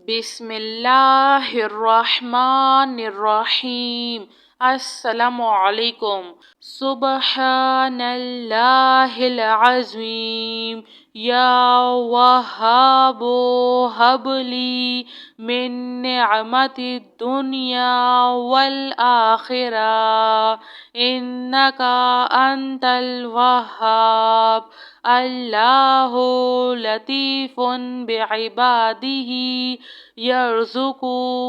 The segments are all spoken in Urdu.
بسم اللہ الرحمن الرحیم۔ السلام علیکم۔ سبحان اللہ العظیم۔ یا وہاب ہب لی من نعمت الدنیا والآخرہ انک انت الوہاب۔ اللہ لطیف بعبادہ یرزق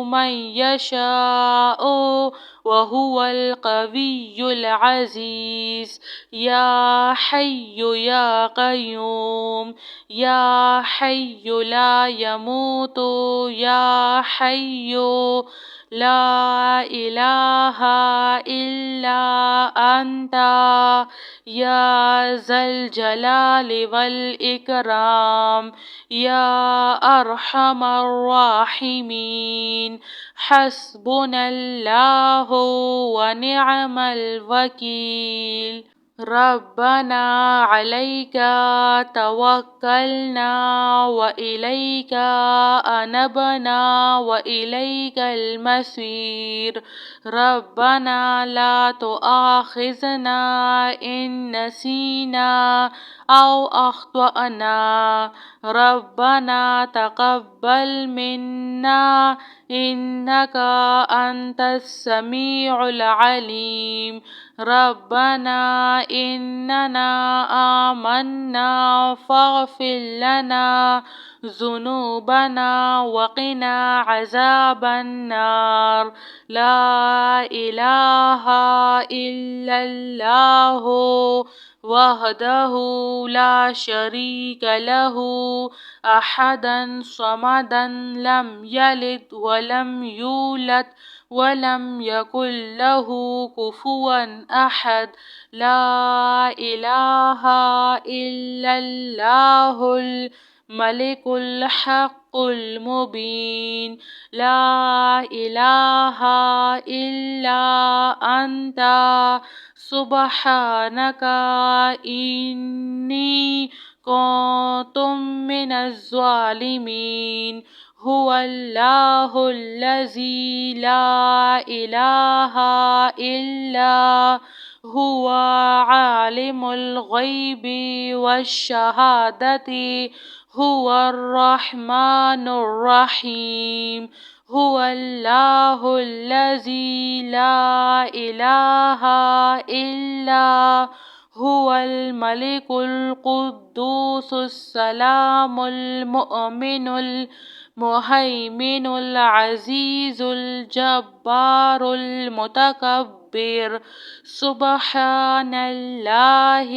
من یشاء وہو القوی العزیز۔ یا حی یا قیوم، یا حی لا یموت، یا حی لا الہ الا انت، یا ذا الجلال والاکرام، یا ارحم الراحمین۔ حسبنا اللہ ونعم الوکیل۔ ربنا علیک توکلنا وإلیک انبنا وإلیک المصیر۔ ربنا لا تؤاخذنا ان نسینا او اخطأنا۔ ربنا تقبل منا انک انت السمیع العلیم۔ ربنا اننا آمنا فاغفر لنا ذنوبنا وقنا عذاب النار۔ لا الہ الا اللہ وحدہ لا شریک لہ احدا صمدا لم یلد ولم یولد ولم یکن لہ کفوا احد۔ لا الہ الا اللہ الملک الحق المبین۔ لا الہ الا انت سبحانک انی کنت من الظالمین۔ هو اللہ الذی لا الہ الا هو عالم الغیب والشہادۃ هو الرحمن الرحیم۔ هو اللہ الذی لا الہ الا هو الملک القدوس السلام المؤمن المہیمن العزیز الجبار المتکبر۔ سبحان اللہ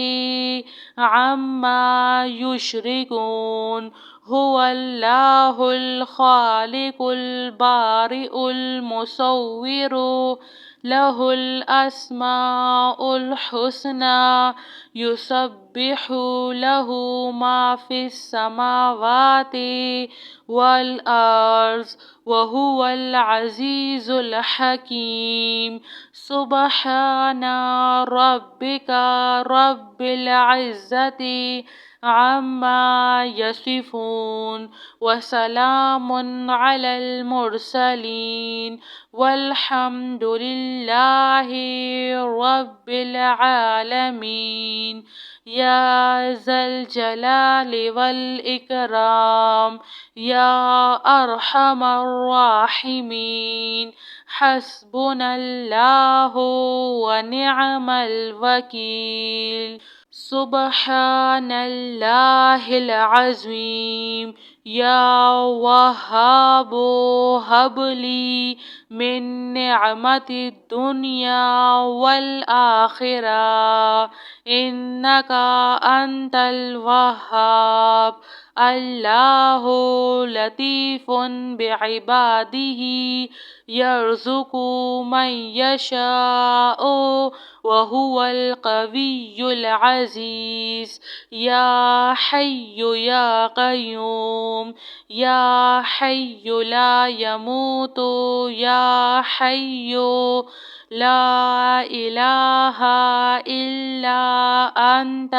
عما یشرکون۔ هو اللہ الخالق البارئ المصور لہ الاسماء الحسنی یسبح لہ ما فی السماوات والارض وہو العزیز الحکیم۔ سبحان ربک رب العزۃ عما یصفون وسلام علی المرسلین والحمد للہ رب العالمین۔ یا ذا الجلال والاکرام، یا ارحم الراحمین۔ حسبنا اللہ ونعم الوکیل۔ سبحان اللہ العظیم۔ یا وہاب ہب لی من نعمت الدنیا والآخرہ انک انت الوہاب۔ اللہ لطیف بعبادہ یرزق من یشاء وہو القوی العزیز۔ یا حی یا قیوم، یا حی لا یموت، یا حی لا إله إلا أنت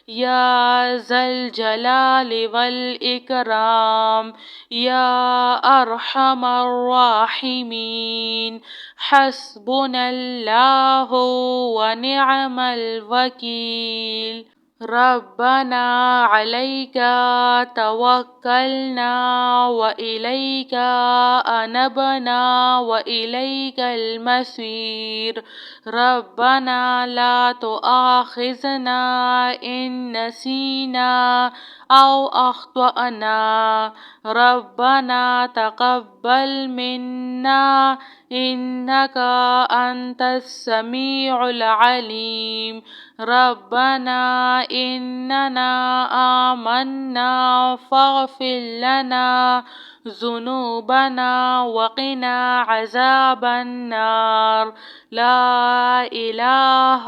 يا ذا الجلال والإكرام يا أرحم الراحمين حسبنا الله ونعم الوكيل ربنا عليك توكلنا وإليك أنبنا وإليك المصير ربنا لا تؤاخذنا إن نسينا أو أخطأنا ربنا تقبل منا إنك أنت السميع العليم ربنا إننا آمنا فاغفر لنا ذنوبنا وقنا عذاب النار لا إله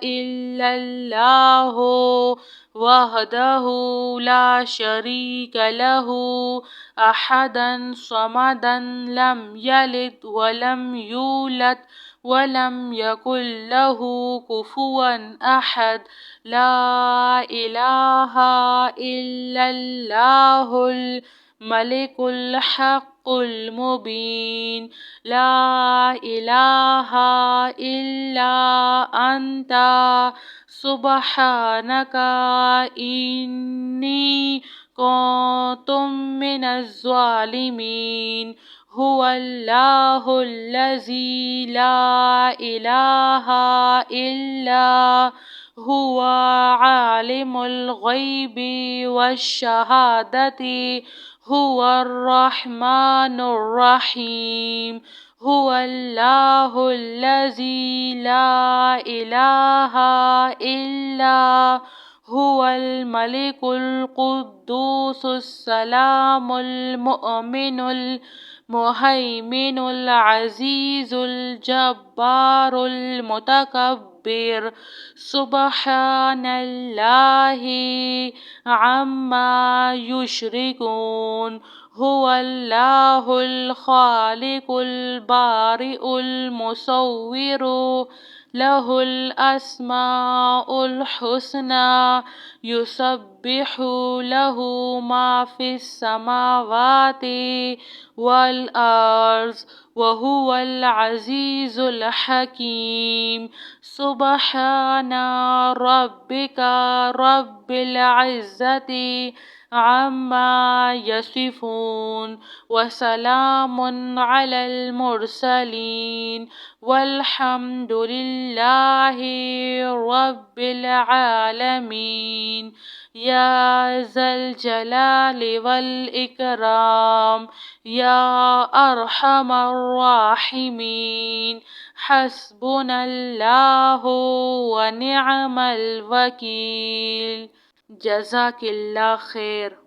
إلا الله وحده لا شريك له أحدا صمدا لم يلد ولم يولد ولم يكن له كفوا أحد لا إله إلا الله الملك الحق المبين لا إله إلا أنت سبحانك إني كنت من الظالمين هو الله الذي لا إله إلا هو عالم الغيب والشهادة هو الرحمن الرحيم هو الله الذي لا إله إلا هو الملك القدوس السلام المؤمن المهيمن العزيز الجبار المتكبر سبحان الله عما يشركون هو الله الخالق البارئ المصور له الأسماء الحسنى يسبح له ما في السماوات والأرض وهو العزيز الحكيم سبحان ربك رب العزة عما يصفون وسلام على المرسلين والحمد لله رب العالمين يا ذا الجلال والإكرام يا أرحم الراحمين حسبنا الله ونعم الوكيل جزاك الله خير.